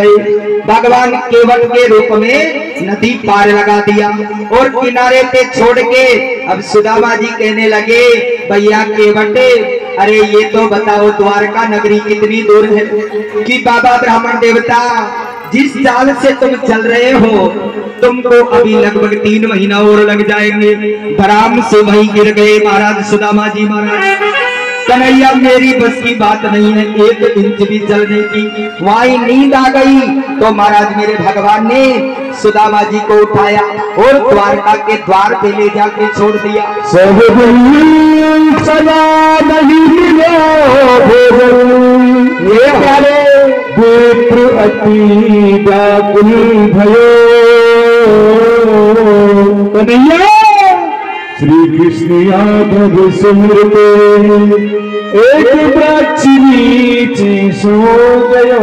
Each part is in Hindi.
गए। भगवान केवट के रूप में नदी पार लगा दिया और किनारे पे छोड़ के अब सुदामा जी कहने लगे, भैया केवट, अरे ये तो बताओ द्वारका नगरी कितनी दूर है? कि बाबा ब्राह्मण देवता, जिस चाल से तुम चल रहे हो तुमको अभी लगभग 3 महीना और लग जाएंगे। धराम से वहीं गिर गए महाराज सुदामा जी। महाराज कन्हैया, मेरी बस की बात नहीं है 1 इंच भी चलने की। वहीं नींद आ गई तो महाराज मेरे भगवान ने सुदामा जी को उठाया और द्वारका के द्वार पे ले जाके छोड़ दिया। ये प्यारे पुत्र अति व्याकुल भयो कन्हैया, श्री कृष्ण यादव सुमरते एक वृक्ष नीचे सो गयो।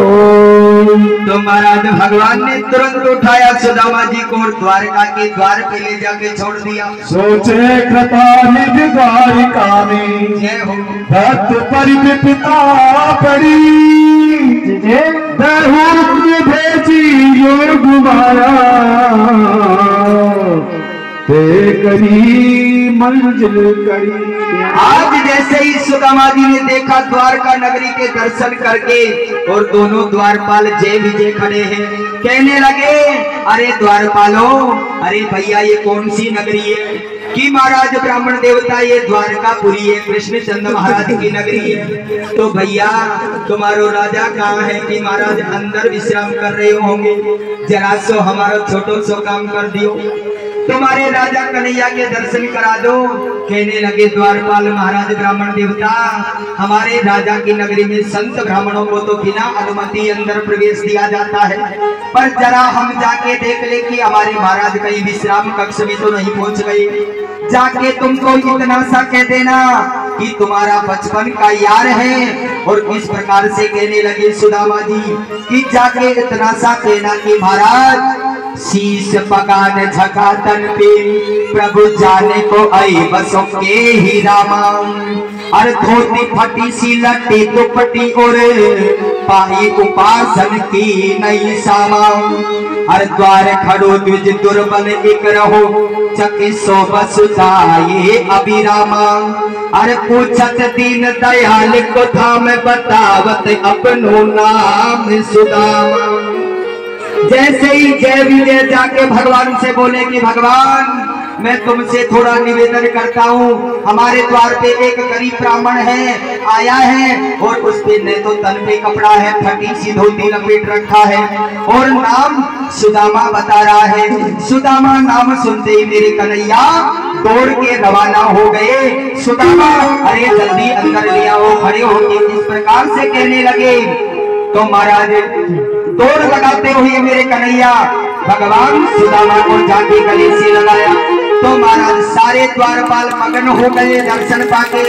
तो महाराज भगवान ने तुरंत उठाया सुदामा जी को और द्वारका के द्वार पे ले जाके छोड़ दिया। सोचे कृपा निधि द्वारिका में, जय हो भक्त परिपिता पड़ी, में भेजी योग माया करी मंजिल करी। आज जैसे ही सुदामा जी ने देखा द्वारका नगरी के दर्शन करके और दोनों द्वारपाल जय विजय खड़े हैं, कहने लगे, अरे द्वारपालो, अरे भैया ये कौन सी नगरी है? कि महाराज ब्राह्मण देवता, ये द्वारकापुरी है, कृष्णचंद्र महाराज की नगरी है। तो भैया तुम्हारो राजा कहाँ है? कि महाराज अंदर विश्राम कर रहे होंगे, जरा सो हमारा छोटो सो काम कर दियो, तुम्हारे राजा कन्हैया के दर्शन करा दो। कहने लगे द्वारपाल, महाराज ब्राह्मण देवता, हमारे राजा की नगरी में संत ब्राह्मणों को तो बिना अनुमति अंदर प्रवेश दिया जाता है, पर जरा हम जाके देख ले कि हमारे महाराज कहीं विश्राम कक्ष में तो नहीं पहुंच गए। जाके तुमको इतना सा कह देना कि तुम्हारा बचपन का यार है। और इस प्रकार से कहने लगे सुदामा जी कि जाके इतना सा कहना कि महाराज शीश पकान झका तन पे प्रभु जाने को आई बसों के ही रामा, अरे धोती फटी सी लट्टी दुपट्टी और पाई उपासन की नई सामा, अरे द्वार खड़ो द्विज दुर्बल एक रहो चकी सो बसुदाये अभिरामा, अरे पूछत दीन दयाल को था मैं बतावत अपनो नाम सुदामा। जैसे ही जय विजय जाके भगवान से बोले कि भगवान मैं तुमसे थोड़ा निवेदन करता हूँ, हमारे द्वार पे एक गरीब ब्राह्मण है आया है और उस पे न तो तन पे कपड़ा है, फटी सी धोती लपेट रखा है और नाम सुदामा बता रहा है। सुदामा नाम सुनते ही मेरे कन्हैया दौड़ के रवाना हो गए। सुदामा, अरे जल्दी अंदर ले आओ, खड़े होके इस प्रकार से कहने लगे। तो महाराज दौड़ लगाते हुए मेरे कन्हैया भगवान सुदामा को जाके गले से लगाया। तो महाराज सारे द्वारपाल मगन हो गए दर्शन पाके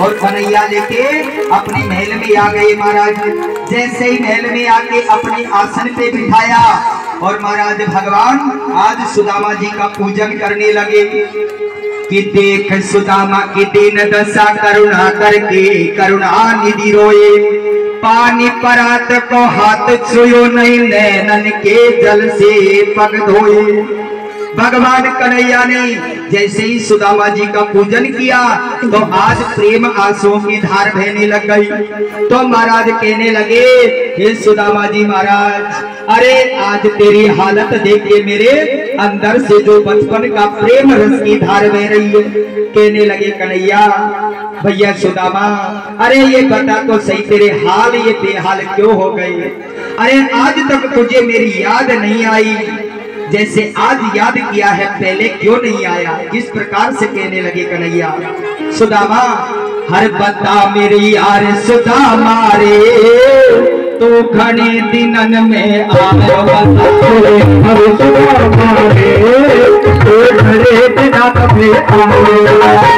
और कन्हैया लेके अपने महल में आ गए। महाराज जैसे ही महल में आके अपने आसन पे बिठाया और महाराज भगवान आज सुदामा जी का पूजन करने लगे कि देख सुदामा की दीन दशा करुणा करके करुणा निधि रोए, पानी परात को हाथ छुयो नहीं नैनन के जल से पग धोए। भगवान कन्हैया ने जैसे ही सुदामा जी का पूजन किया तो आज प्रेम आंसुओं की धार बहने लग गई। तो महाराज कहने लगे, हे सुदामा जी महाराज, अरे आज तेरी हालत देख के मेरे अंदर से जो बचपन का प्रेम रस की धार बह रही है। कहने लगे कन्हैया, भैया सुदामा, अरे ये बता तो सही तेरे हाल ये बेहाल क्यों हो गए? अरे आज तक तुझे मेरी याद नहीं आई, जैसे आज याद किया है पहले क्यों नहीं आया? इस प्रकार से कहने लगे कन्हैया। सुदामा, हर बता मेरे यार सुदामा रे, तो घने दिनन में आयो बता हर सुदामा रे, तो घने दिनन में आयो